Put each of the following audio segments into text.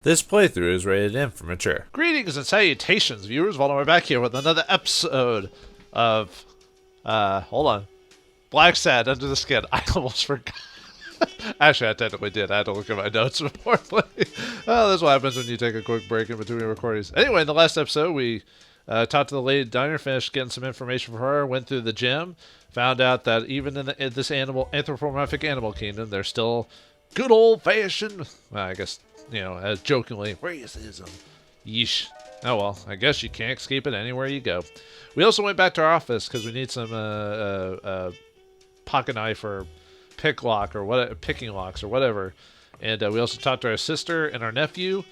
This playthrough is rated M for mature. Greetings and salutations, viewers. Vauldemare back here with another episode of, hold on, Blasksad Under the Skin. I almost forgot. Actually, I technically did. I had to look at my notes before playing. Oh, that's what happens when you take a quick break in between recordings. Anyway, in the last episode, we talked to the lady diner, finished getting some information from her, went through the gym, found out that even in this anthropomorphic animal kingdom, there's still good old-fashioned, well, I guess, you know, as jokingly, racism. Yeesh. Oh well, I guess you can't escape it anywhere you go. We also went back to our office because we need some pocket knife or pick lock or what, picking locks or whatever. And we also talked to our sister and our nephew,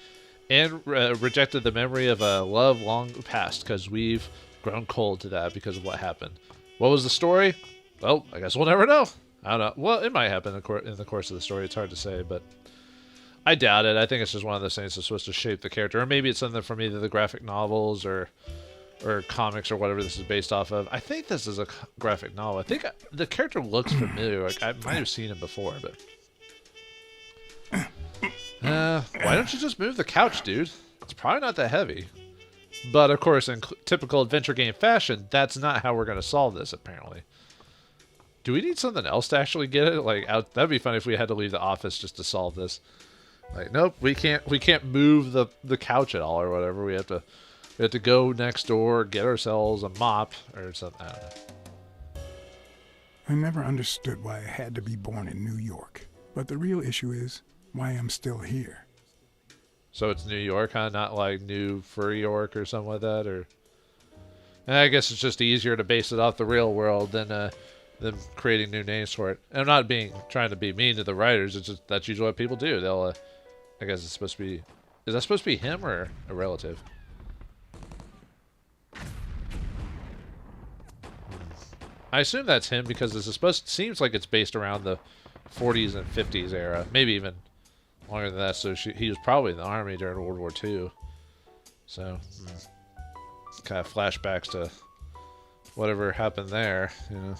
and rejected the memory of a love long past because we've grown cold to that because of what happened. What was the story? Well, I guess we'll never know. I don't know. Well, it might happen in the course of the story. It's hard to say, but I doubt it. I think it's just one of those things that's supposed to shape the character. Or maybe it's something from either the graphic novels or comics or whatever this is based off of. I think this is a graphic novel. I think the character looks familiar. Like I might have seen him before, but why don't you just move the couch, dude? It's probably not that heavy. But of course, in typical adventure game fashion, that's not how we're going to solve this, apparently. Do we need something else to actually get it? Like, that'd be fun if we had to leave the office just to solve this. Like, nope, we can't move the couch at all or whatever. We have to go next door, get ourselves a mop or something. I don't know. I never understood why I had to be born in New York. But the real issue is why I'm still here. So it's New York, huh? Not like New for York or something like that, or I guess it's just easier to base it off the real world than creating new names for it. And I'm not trying to be mean to the writers. It's just that's usually what people do. They'll, I guess it's supposed to be. Is that supposed to be him or a relative? I assume that's him because seems like it's based around the 40s and 50s era, maybe even longer than that. So he was probably in the army during World War II. So kind of flashbacks to whatever happened there, you know.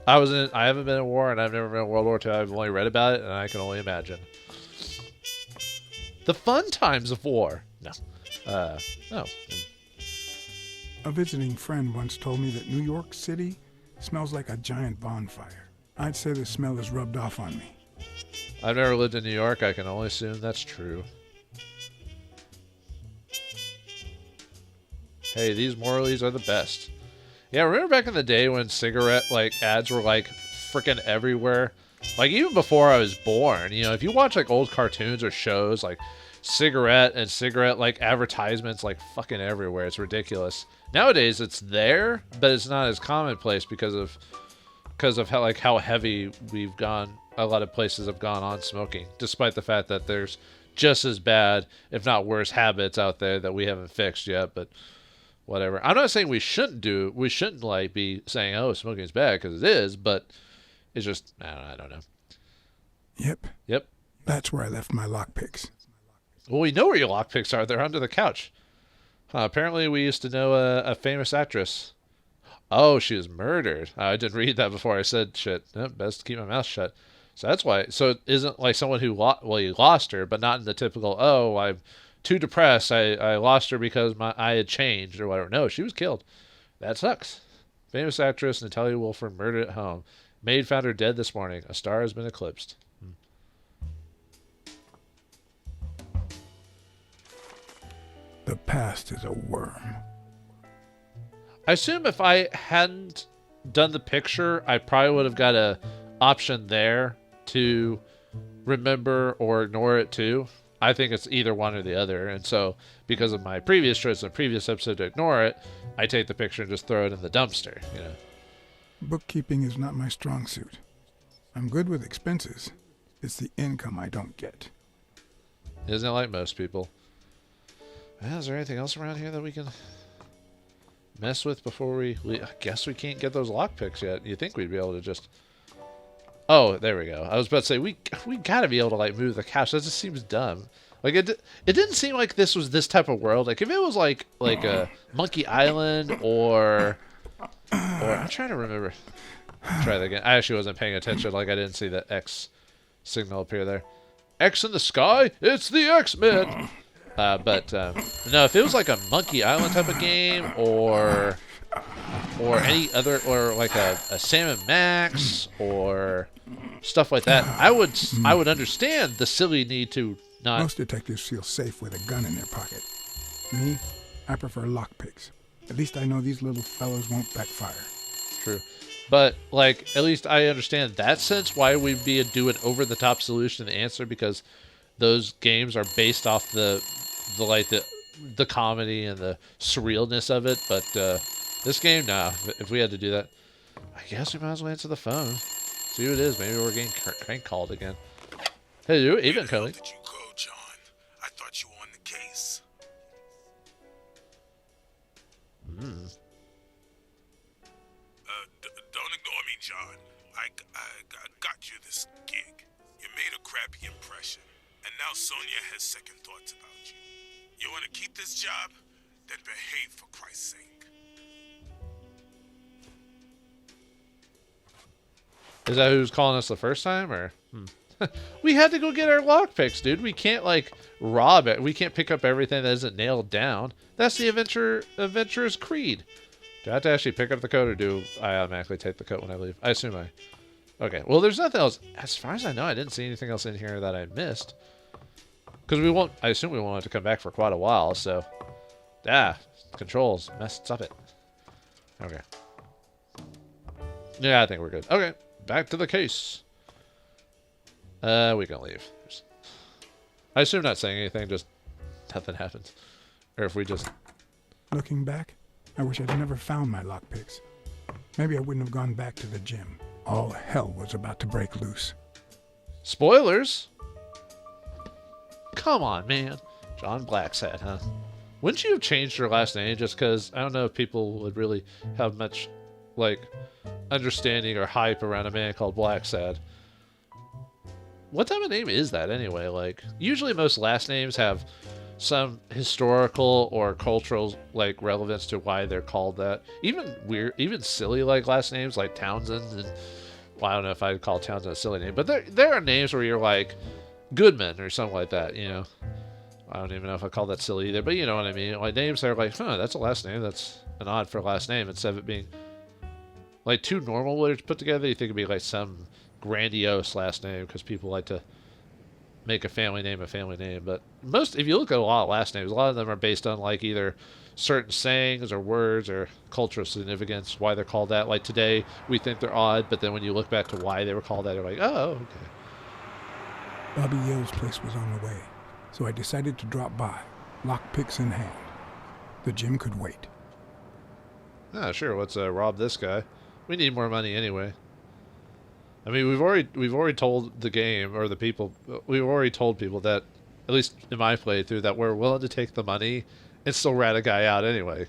I haven't been in war, and I've never been in World War II. I've only read about it, and I can only imagine the fun times of war. No. A visiting friend once told me that New York City smells like a giant bonfire. I'd say the smell is rubbed off on me. I've never lived in New York. I can only assume that's true. Hey, these Morleys are the best. Yeah, remember back in the day when cigarette ads were freaking everywhere? Like even before I was born, you know, if you watch old cartoons or shows, cigarette advertisements fucking everywhere. It's ridiculous. Nowadays it's there, but it's not as commonplace because of how heavy we've gone. A lot of places have gone on smoking, despite the fact that there's just as bad, if not worse, habits out there that we haven't fixed yet, but whatever. I'm not saying we shouldn't be saying, oh, smoking is bad, because it is, but it's just, I don't know. Yep. That's where I left my lockpicks. Well, we know where your lockpicks are. They're under the couch. Apparently, we used to know a famous actress. Oh, she was murdered. I didn't read that before I said shit. Nope, best to keep my mouth shut. So that's why. So it isn't like someone who you lost her, but not in the typical, oh, I'm too depressed. I lost her because I had changed or whatever. No, she was killed. That sucks. Famous actress Natalia Wolford murdered at home. Maid found her dead this morning. A star has been eclipsed. The past is a worm. I assume if I hadn't done the picture, I probably would have got a option there to remember or ignore it too. I think it's either one or the other, and so because of my previous choice in the previous episode to ignore it, I take the picture and just throw it in the dumpster, you know. Bookkeeping is not my strong suit. I'm good with expenses. It's the income I don't get. Isn't it like most people? Well, is there anything else around here that we can mess with before we I guess we can't get those lockpicks yet. You think we'd be able to just... Oh, there we go. I was about to say, we gotta be able to move the couch. That just seems dumb. It didn't seem like this was this type of world. If it was like a Monkey Island or I'm trying to remember. Try that again. I actually wasn't paying attention. I didn't see the X signal appear there. X in the sky? It's the X-Men! No, if it was like a Monkey Island type of game, or any other, or like a Sam and Max, or stuff like that, I would understand the silly need to not... Most detectives feel safe with a gun in their pocket. Me, I prefer lockpicks. At least I know these little fellows won't backfire. True. But, like, at least I understand that sense, why we'd do an over-the-top solution to the answer, because those games are based off the comedy and the surrealness of it. But this game, nah. If we had to do that, I guess we might as well answer the phone. See who it is. Maybe we're getting crank called again. Hey, you even calling? Did you go, John? I thought you were on the case. Don't ignore me, John. I got you this gig. You made a crappy impression, and now Sonia has second thoughts about you. You want to keep this job? Then behave, for Christ's sake. Is that who's calling us the first time, or? We had to go get our lockpicks, dude. We can't, like, rob it. We can't pick up everything that isn't nailed down. That's the adventurer's creed. Do I have to actually pick up the coat, or do I automatically take the coat when I leave? I assume I... Okay, well, there's nothing else. As far as I know, I didn't see anything else in here that I missed. Because we won't... I assume we won't have to come back for quite a while, so... Controls. Messed up it. Okay. Yeah, I think we're good. Okay, back to the case. We can leave. I assume not saying anything, just nothing happens. Or if we just... Looking back, I wish I'd never found my lockpicks. Maybe I wouldn't have gone back to the gym. All hell was about to break loose. Spoilers? Come on, man. John Blacksad, huh? Wouldn't you have changed your last name just because I don't know if people would really have much, like, understanding or hype around a man called Blacksad? What type of name is that anyway? Like, usually most last names have some historical or cultural, like, relevance to why they're called that. Even weird, even silly, like, last names like Townsend, and well, I don't know if I'd call Townsend a silly name, but there are names where you're like Goodman or something like that, you know. I don't even know if I call that silly either, but you know what I mean. Like, names that are like, that's a last name, that's an odd for a last name, instead of it being like two normal words put together. You think it'd be like some grandiose last name because people like to make a family name, but if you look at a lot of last names, a lot of them are based on like either certain sayings or words or cultural significance, why they're called that. Like today we think they're odd, but then when you look back to why they were called that, you're like, oh, okay. Bobby Yale's place was on the way, so I decided to drop by, lockpicks in hand. The gym could wait. Sure, let's rob this guy. We need more money anyway. I mean, we've already told the game, or the people, we've already told people that, at least in my playthrough, that we're willing to take the money and still rat a guy out anyway.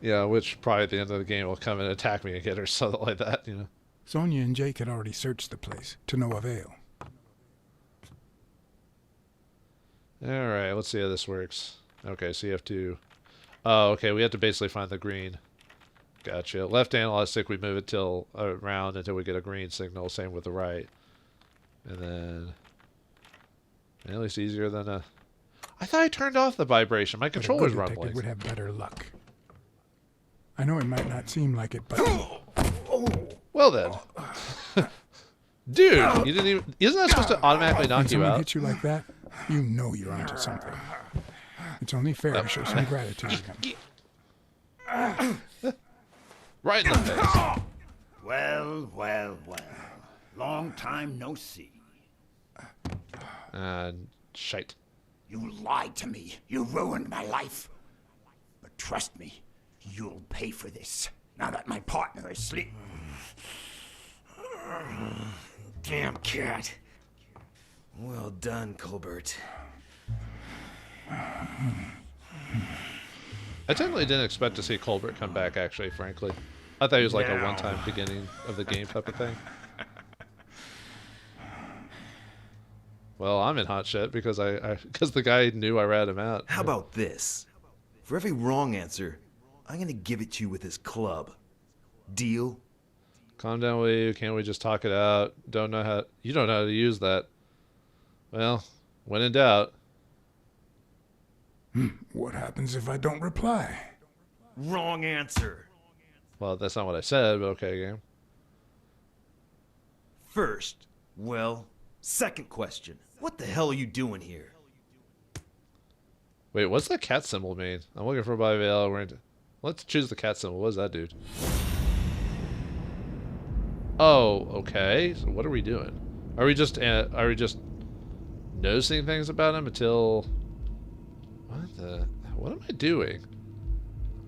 You know, which probably at the end of the game will come and attack me again or something like that, you know. Sonia and Jake had already searched the place, to no avail. Alright, let's see how this works. Okay, so you have to... Oh, okay, we have to basically find the green. Gotcha. Left analog stick, we move it around until we get a green signal. Same with the right. And then... At least easier than a... I thought I turned off the vibration. My controller's rumbling. A good detective would have better luck. I know it might not seem like it, but... Well then. Dude, you didn't even... Isn't that supposed to automatically knock you When someone out? hits you like that, you know you're onto something. It's only fair to show some gratitude to them. Right in the face. Well, well, well. Long time no see. Shite. You lied to me. You ruined my life. But trust me, you'll pay for this, now that my partner is asleep. Damn cat. Well done, Colbert. I totally didn't expect to see Colbert come back, actually, frankly. I thought he was like a one-time beginning of the game type of thing. Well, I'm in hot shit because because the guy knew I ratted him out. How about this? For every wrong answer, I'm gonna give it to you with this club. Deal? Calm down, will you? Can't we just talk it out? You don't know how to use that. Well, when in doubt. What happens if I don't reply? Wrong answer. Well, that's not what I said, but okay, game. First, well, second question. What the hell are you doing here? Wait, what's the cat symbol mean? I'm looking for by veil. Let's choose the cat symbol. What does that do? Oh, okay. So what are we doing? Are we just noticing things about him until what am I doing?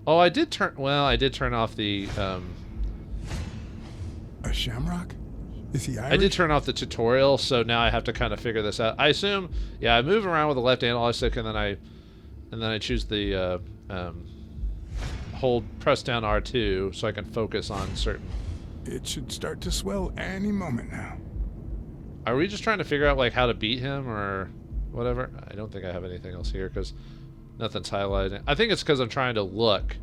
Oh, I did turn off the A shamrock? Is he Irish? I did turn off the tutorial, so now I have to kind of figure this out. I assume, yeah, I move around with the left analog stick, and then I choose the press down R2 so I can focus on certain. It should start to swell any moment now. Are we just trying to figure out like how to beat him or whatever? I don't think I have anything else here because nothing's highlighted. I think it's because I'm trying to look.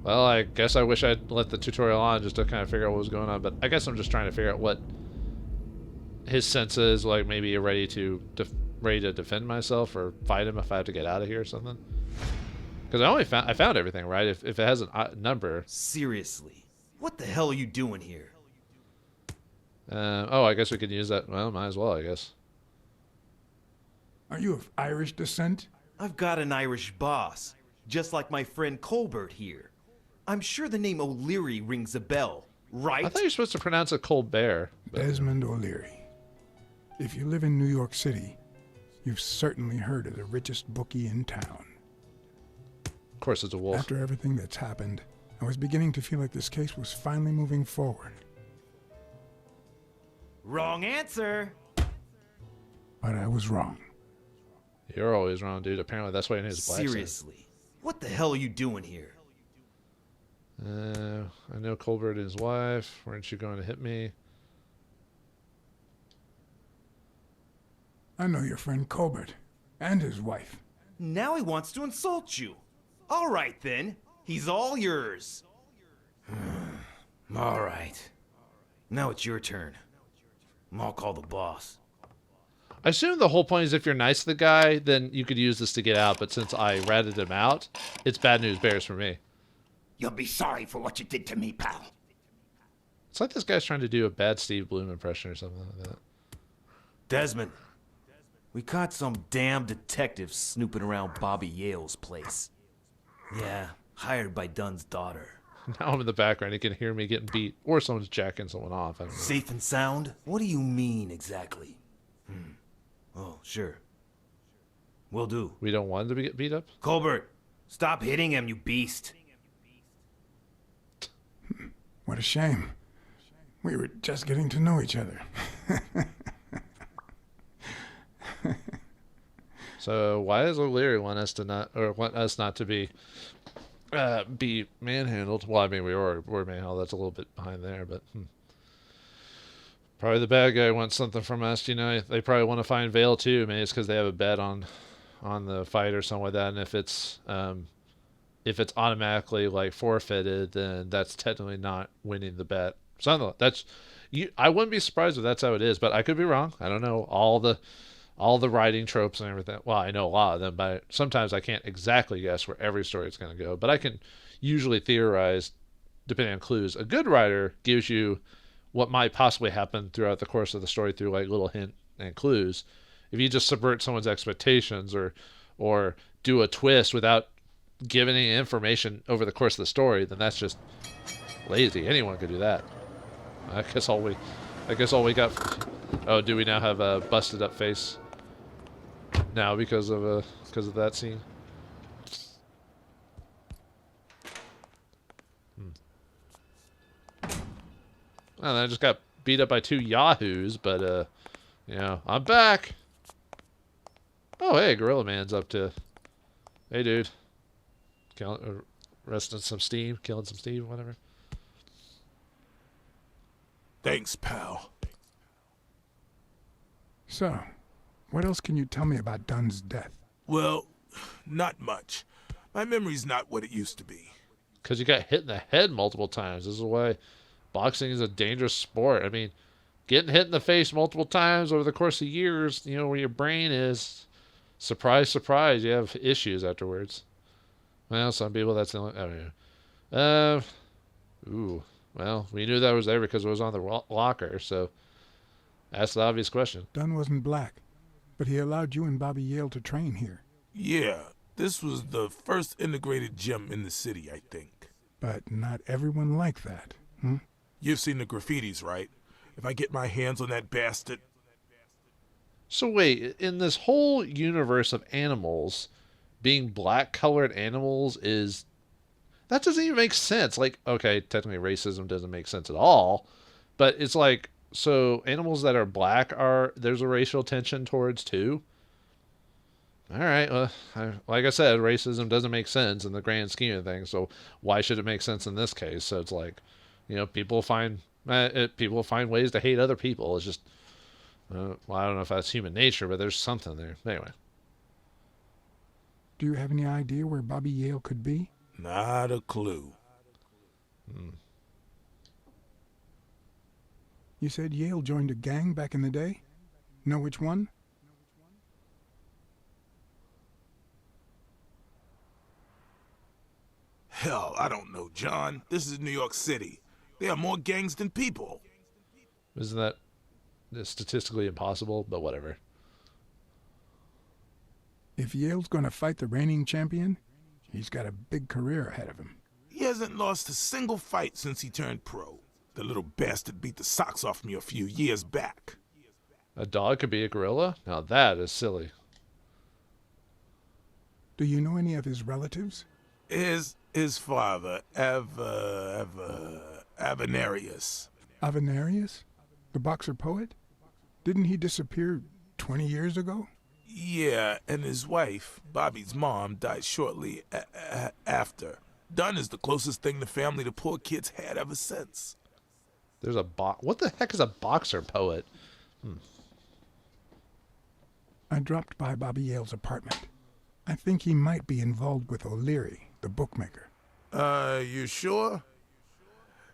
Well, I guess I wish I'd let the tutorial on just to kind of figure out what was going on, but I guess I'm just trying to figure out what his sense is, like maybe ready to defend myself or fight him if I have to get out of here or something. Because I found everything, right? If it has a number. Seriously, what the hell are you doing here? Oh, I guess we could use that. Well, might as well, I guess. Are you of Irish descent? I've got an Irish boss, just like my friend Colbert here. I'm sure the name O'Leary rings a bell, right? I thought you were supposed to pronounce it Colbert. Desmond O'Leary. If you live in New York City, you've certainly heard of the richest bookie in town. Of course, it's a wolf. After everything that's happened, I was beginning to feel like this case was finally moving forward. Wrong answer. But I was wrong. You're always wrong, dude. Apparently, that's why your name is Blasksad. Seriously, what the hell are you doing here? I know Colbert and his wife. Weren't you going to hit me? I know your friend Colbert and his wife. Now he wants to insult you. All right, then. He's all yours. All right. Now it's your turn. I'll call the boss. I assume the whole point is if you're nice to the guy, then you could use this to get out. But since I ratted him out, it's bad news bears for me. You'll be sorry for what you did to me, pal. It's like this guy's trying to do a bad Steve Bloom impression or something like that. Desmond, we caught some damn detective snooping around Bobby Yale's place. Yeah, hired by Dunn's daughter. Now I'm in the background. You can hear me getting beat. Or someone's jacking someone off. I don't know. Safe and sound? What do you mean, exactly? Oh, sure. Will do. We don't want him to get beat up? Colbert, stop hitting him, you beast. What a shame. We were just getting to know each other. So why does O'Leary want us not to be manhandled? Well, I mean, we're manhandled. That's a little bit behind there, but probably the bad guy wants something from us. You know, they probably want to find Vale too. Maybe it's because they have a bet on the fight or something like that. And if it's automatically like forfeited, then that's technically not winning the bet. Something that's I wouldn't be surprised if that's how it is, but I could be wrong. I don't know all the writing tropes and everything. Well, I know a lot of them, but sometimes I can't exactly guess where every story is going to go. But I can usually theorize, depending on clues. A good writer gives you what might possibly happen throughout the course of the story through like little hint and clues. If you just subvert someone's expectations or do a twist without giving any information over the course of the story, then that's just lazy. Anyone could do that. I guess all we got. Oh, do we now have a busted up face now because of that scene? Well, I just got beat up by two yahoos, but I'm back. Oh, hey, Gorilla Man's up to. Hey, dude. Resting some steam, killing some steam, whatever. Thanks, pal. So, what else can you tell me about Dunn's death? Well, not much. My memory's not what it used to be. Because you got hit in the head multiple times. This is why boxing is a dangerous sport. I mean, getting hit in the face multiple times over the course of years, where your brain is, surprise, surprise, you have issues afterwards. Well, some people, that's the only, I don't know. Well, we knew that was there because it was on the locker, so that's the obvious question. Dunn wasn't black, but he allowed you and Bobby Yale to train here. Yeah, this was the first integrated gym in the city, I think. But not everyone liked that, hmm? You've seen the graffitis, right? If I get my hands on that bastard... So wait, in this whole universe of animals, being black-colored animals is... That doesn't even make sense. Like, okay, technically racism doesn't make sense at all, but it's like, so animals that are black there's a racial tension towards too? All right, well, like I said, racism doesn't make sense in the grand scheme of things, so why should it make sense in this case? So it's like, people find ways to hate other people. It's just, well, I don't know if that's human nature, but there's something there. Anyway. Do you have any idea where Bobby Yale could be? Not a clue. You said Yale joined a gang back in the day? Know which one? Hell, I don't know, John. This is New York City. There are more gangs than people. Isn't that statistically impossible? But whatever. If Yale's going to fight the reigning champion, he's got a big career ahead of him. He hasn't lost a single fight since he turned pro. The little bastard beat the socks off me a few years back. A dog could be a gorilla? Now that is silly. Do you know any of his relatives? His father, Avenarius. Avenarius? The boxer poet? Didn't he disappear 20 years ago? Yeah, and his wife, Bobby's mom, died shortly after. Dunn is the closest thing the family the poor kids had ever since. There's what the heck is a boxer poet? I dropped by Bobby Yale's apartment. I think he might be involved with O'Leary, the bookmaker. You sure?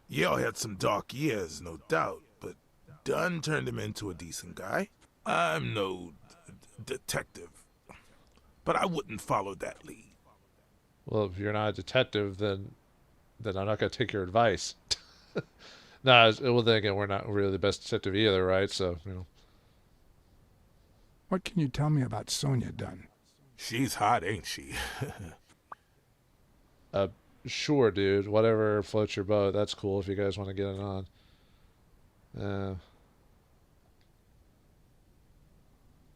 Yale had some dark years, no doubt, but Dunn turned him into a decent guy. I'm no detective, but I wouldn't follow that lead. Well, if you're not a detective, then I'm not going to take your advice. Well, then again, we're not really the best detective either, right? So, What can you tell me about Sonia Dunn? She's hot, ain't she? Sure, dude. Whatever floats your boat. That's cool if you guys want to get it on.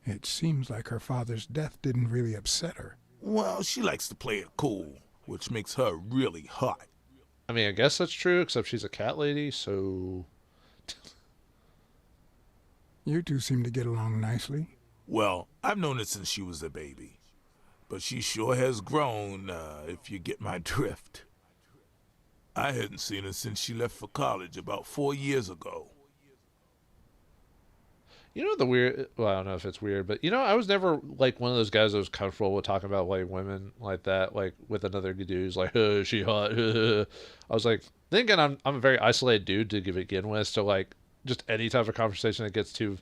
It seems like her father's death didn't really upset her. Well, she likes to play it cool, which makes her really hot. I mean, I guess that's true, except she's a cat lady, so... You two seem to get along nicely. Well, I've known her since she was a baby. But she sure has grown, if you get my drift. I hadn't seen her since she left for college about 4 years ago. The weird... Well, I don't know if it's weird, but, I was never, like, one of those guys that was comfortable with talking about, like, women like that, like, with another dude's like, is she hot? I was like, thinking I'm a very isolated dude to begin with, so, like, just any type of conversation that gets too...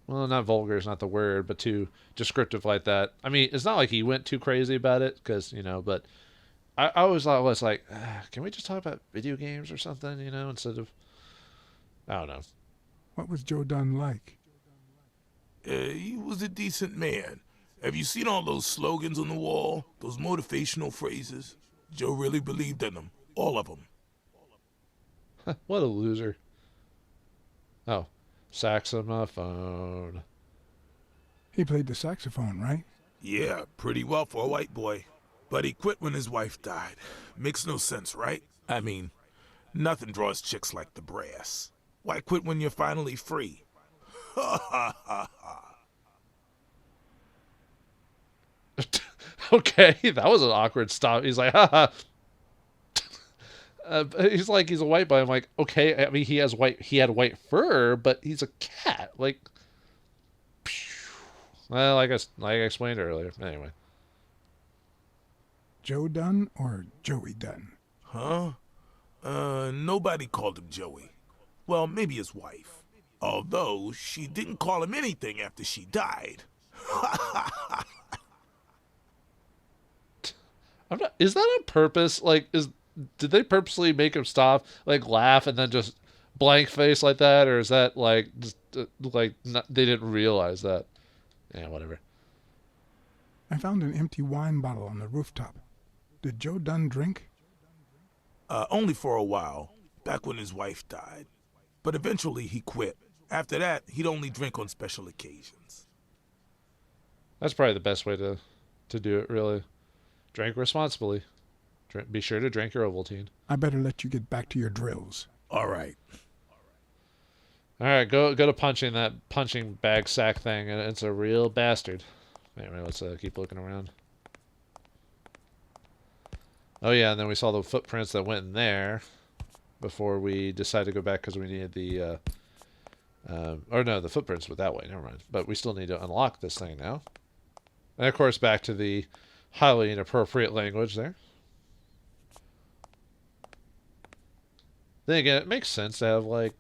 Well, not vulgar is not the word, but too descriptive like that. I mean, it's not like he went too crazy about it, because, but I always thought it was like, can we just talk about video games or something, instead of... I don't know. What was Joe Dunn like? He was a decent man. Have you seen all those slogans on the wall? Those motivational phrases? Joe really believed in them. All of them. What a loser. Oh, saxophone. He played the saxophone, right? Yeah, pretty well for a white boy. But he quit when his wife died. Makes no sense, right? I mean, nothing draws chicks like the brass. Why quit when you're finally free? Ha ha ha ha. Okay, that was an awkward stop. He's like, haha. He's like, he's a white boy. I'm like, okay. I mean, he had white fur, but he's a cat. Like, well, like I explained earlier. Anyway. Joe Dunn or Joey Dunn? Huh? Nobody called him Joey. Well, maybe his wife. Although she didn't call him anything after she died. Is that on purpose? Like, did they purposely make him stop, like, laugh and then just blank face like that, or is that like just they didn't realize that? Yeah, whatever. I found an empty wine bottle on the rooftop. Did Joe Dunn drink? Only for a while, back when his wife died. But eventually he quit. After that, he'd only drink on special occasions. That's probably the best way to do it, really. Drink responsibly. Be sure to drink your Ovaltine. I better let you get back to your drills. All right. All right, go to punching that punching bag sack thing, and it's a real bastard. Anyway, let's keep looking around. Oh yeah, and then we saw the footprints that went in there before we decided to go back because we needed the or no, the footprints were that way. Never mind. But we still need to unlock this thing now. And of course, back to the highly inappropriate language there. Then again, it makes sense to have, like,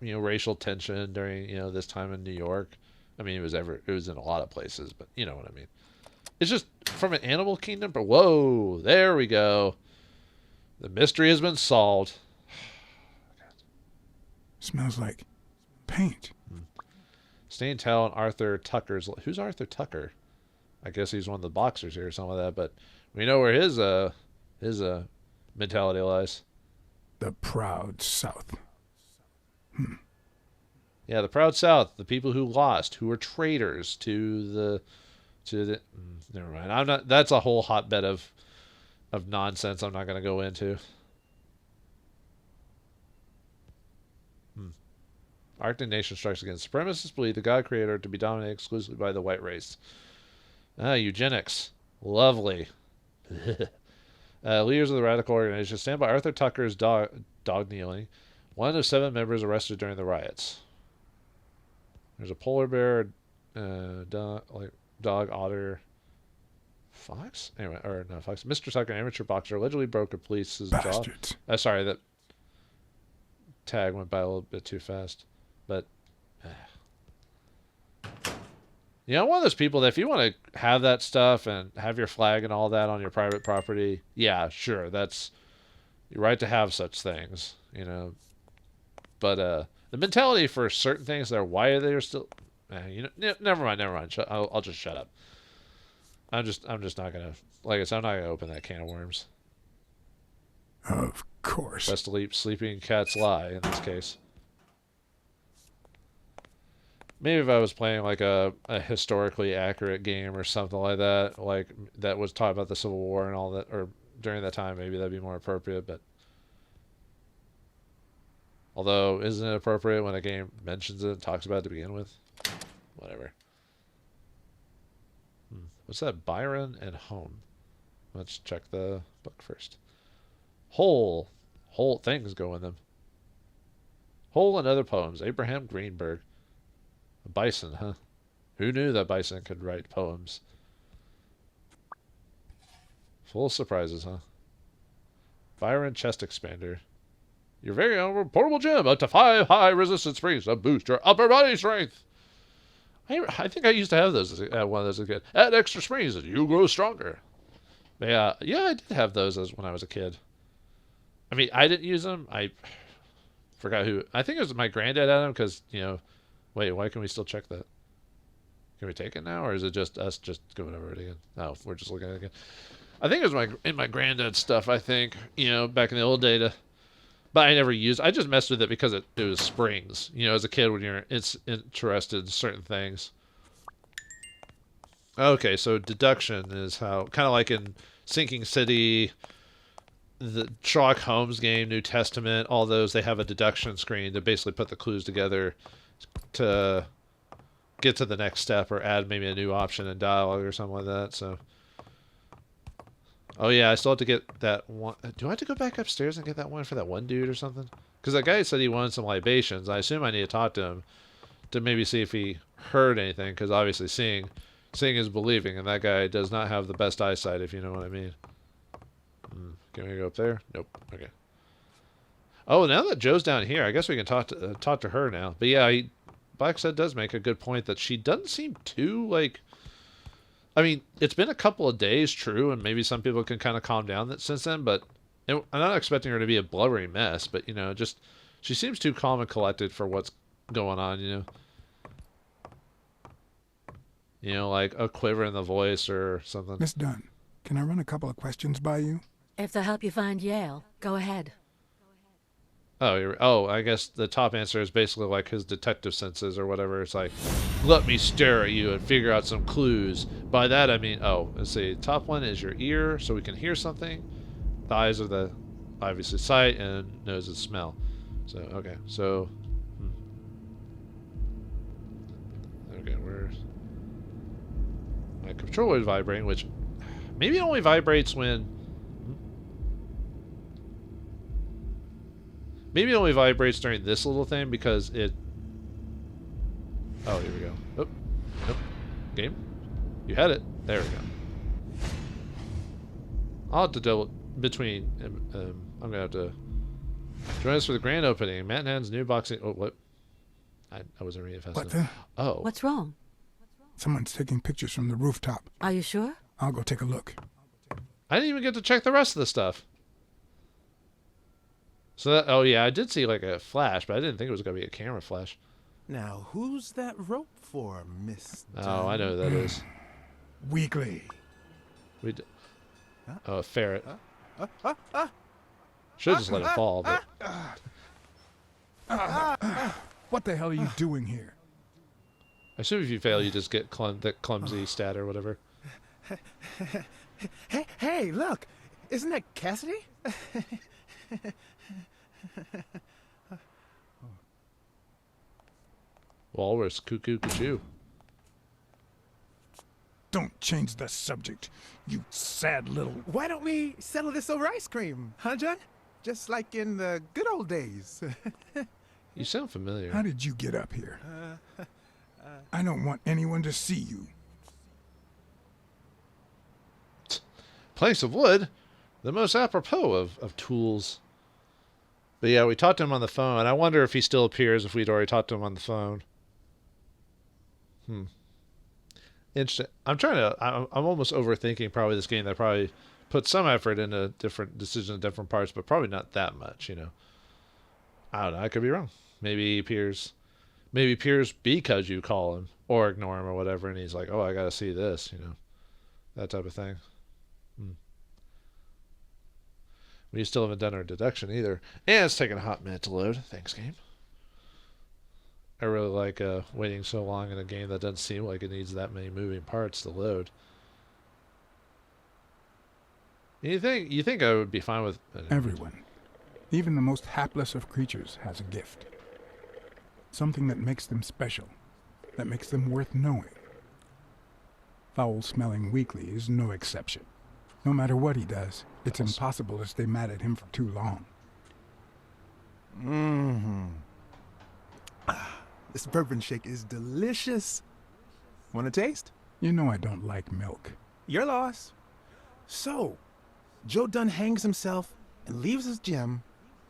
you know, racial tension during, you know, this time in New York. I mean, it was in a lot of places, but you know what I mean. It's just from an animal kingdom, but whoa, there we go. The mystery has been solved. Smells like paint. Stain Towel and Arthur Tucker's. Who's Arthur Tucker? I guess he's one of the boxers here or something like that, but we know where his mentality lies. The Proud South. Yeah, the Proud South, the people who lost, who were traitors to the never mind. I'm not. That's a whole hotbed of nonsense. I'm not going to go into. Arctic nation strikes against supremacists believe the God creator to be dominated exclusively by the white race. Eugenics, lovely. Leaders of the radical organization stand by Arthur Tucker's dog kneeling. One of 7 members arrested during the riots. There's a polar bear, dog, otter, fox? Anyway, or no, fox. Mr. Tucker, an amateur boxer, allegedly broke a police's jaw. Sorry, that tag went by a little bit too fast. But, you know, one of those people that if you want to have that stuff and have your flag and all that on your private property, yeah, sure, that's your right to have such things, you know. But the mentality for certain things that are why they're still, you know, never mind. I'll just shut up. I'm just not gonna, like I said, I'm not gonna open that can of worms. Of course. Best to sleeping cats lie in this case. Maybe if I was playing like a historically accurate game or something like that, like that was talking about the Civil War and all that, or during that time, maybe that'd be more appropriate. But although, isn't it appropriate when a game mentions it and talks about it to begin with? Whatever. What's that? Byron and Home. Let's check the book first. Whole things go in them. Whole and other poems. Abraham Greenberg. A bison, huh? Who knew that bison could write poems? Full of surprises, huh? Byron Chest Expander. Your very own portable gym up to 5 high resistance springs to boost your upper body strength. I think I used to have those one of those as a kid. Add extra springs as you grow stronger. Yeah, I did have those when I was a kid. I mean, I didn't use them. I forgot who. I think it was my granddad had them because, you know. Wait, why can we still check that? Can we take it now, or is it just us just going over it again? No, we're just looking at it again. I think it was in my granddad's stuff, I think, you know, back in the old data. But I never used. I just messed with it because it was springs. You know, as a kid when it's interested in certain things. Okay, so deduction is how, kind of like in Sinking City, the Sherlock Holmes game, New Testament, all those, they have a deduction screen to basically put the clues together to get to the next step or add maybe a new option in dialogue or something like that. So, oh yeah, I still have to get that one. Do I have to go back upstairs and get that one for that one dude or something? Because that guy said he wanted some libations. I assume I need to talk to him to maybe see if he heard anything, because obviously seeing is believing, and that guy does not have the best eyesight, if you know what I mean. Can we go up there? Nope. Okay. Oh, now that Joe's down here, I guess we can talk to her now. But yeah, Blasksad does make a good point that she doesn't seem too, like... I mean, it's been a couple of days, true, and maybe some people can kind of calm down since then, but I'm not expecting her to be a blubbery mess, but, you know, just... She seems too calm and collected for what's going on, you know? You know, like a quiver in the voice or something. Miss Dunn, can I run a couple of questions by you? If they'll help you find Yale, go ahead. Oh, I guess the top answer is basically like his detective senses or whatever. It's like, let me stare at you and figure out some clues. By that I mean, let's see. Top one is your ear, so we can hear something. The eyes are the, obviously, sight, and nose is smell. So, okay, so... Okay, where's... My controller is vibrating, which... Maybe it only vibrates when... Maybe it only vibrates during this little thing because it... Oh, here we go. Oh, nope. Game? You had it. There we go. I'll have to double between... I'm going to have to... Join us for the grand opening. Matt and Han's new boxing... Oh, what? I wasn't reading fast enough. What the? Oh. What's wrong? Someone's taking pictures from the rooftop. Are you sure? I'll go take a look. I didn't even get to check the rest of the stuff. So that... Oh, yeah, I did see like a flash, but I didn't think it was going to be a camera flash. Now, who's that rope for, Miss Dunn? Oh, I know who that is. Weekly. We d Oh, a ferret. Should just let it fall, but... What the hell are you doing here? I assume if you fail, you just get that clumsy stat or whatever. Hey, look! Isn't that Cassidy? Walrus, cuckoo, cuckoo. Don't change the subject, you sad little... Why don't we settle this over ice cream, huh, John? Just like in the good old days. You sound familiar. How did you get up here? I don't want anyone to see you. Planks of wood? The most apropos of tools. But yeah, we talked to him on the phone. I wonder if he still appears if we'd already talked to him on the phone. Interesting. I'm almost overthinking probably this game. That probably put some effort into different decisions in different parts, but probably not that much, you know. I don't know. I could be wrong. Maybe he appears because you call him or ignore him or whatever, and he's like, oh, I got to see this, you know. That type of thing. We still haven't done our deduction either. And it's taking a hot minute to load. Thanks, game. I really like waiting so long in a game that doesn't seem like it needs that many moving parts to load. You think I would be fine with... Everyone, even the most hapless of creatures, has a gift. Something that makes them special, that makes them worth knowing. Foul-smelling Weekly is no exception. No matter what he does, it's impossible to stay mad at him for too long. This bourbon shake is delicious. Want a taste? You know I don't like milk. Your loss. So, Joe Dunn hangs himself and leaves his gym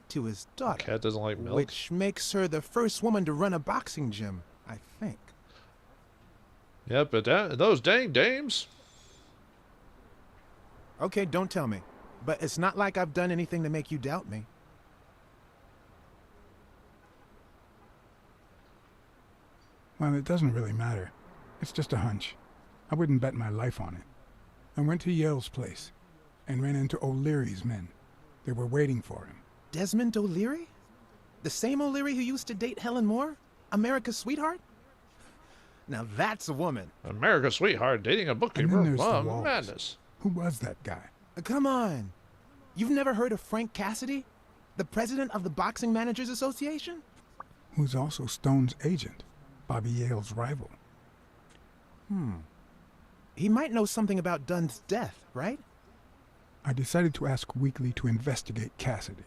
to his daughter. Cat doesn't like milk. Which makes her the first woman to run a boxing gym, I think. Yeah, but those dang dames. Okay, don't tell me. But it's not like I've done anything to make you doubt me. Well, it doesn't really matter. It's just a hunch. I wouldn't bet my life on it. I went to Yale's place and ran into O'Leary's men. They were waiting for him. Desmond O'Leary? The same O'Leary who used to date Helen Moore? America's sweetheart? Now that's a woman. America's sweetheart dating a And bookkeeper. then there's the Wow, Walls. madness. Who was that guy? Come on. You've never heard of Frank Cassidy? The president of the Boxing Managers Association? Who's also Stone's agent, Bobby Yale's rival. He might know something about Dunn's death, right? I decided to ask Weekly to investigate Cassidy.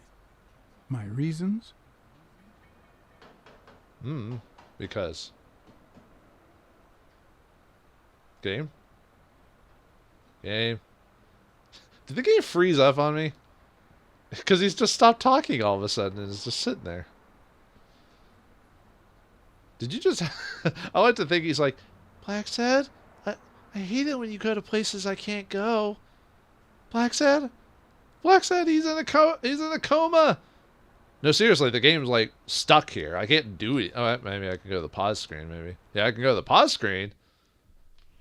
My reasons? Because. Game? Game? Did the game freeze up on me? Because he's just stopped talking all of a sudden and is just sitting there. Did you just... I like to think he's like, Blasksad, I hate it when you go to places I can't go. Blasksad? Blasksad, he's in a coma. No, seriously, the game's like stuck here. I can't do it. Oh, maybe I can go to the pause screen, maybe. Yeah, I can go to the pause screen.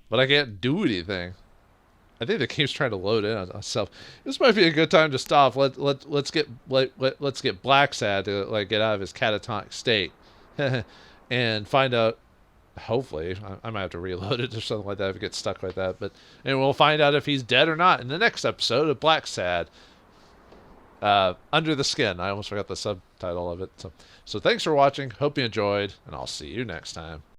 But I can't do anything. I think the game's trying to load in on itself. This might be a good time to stop. Let's get Blasksad to like get out of his catatonic state, and find out. Hopefully, I might have to reload it or something like that if it gets stuck like that. And we'll find out if he's dead or not in the next episode of Blasksad. Under the Skin. I almost forgot the subtitle of it. So thanks for watching. Hope you enjoyed, and I'll see you next time.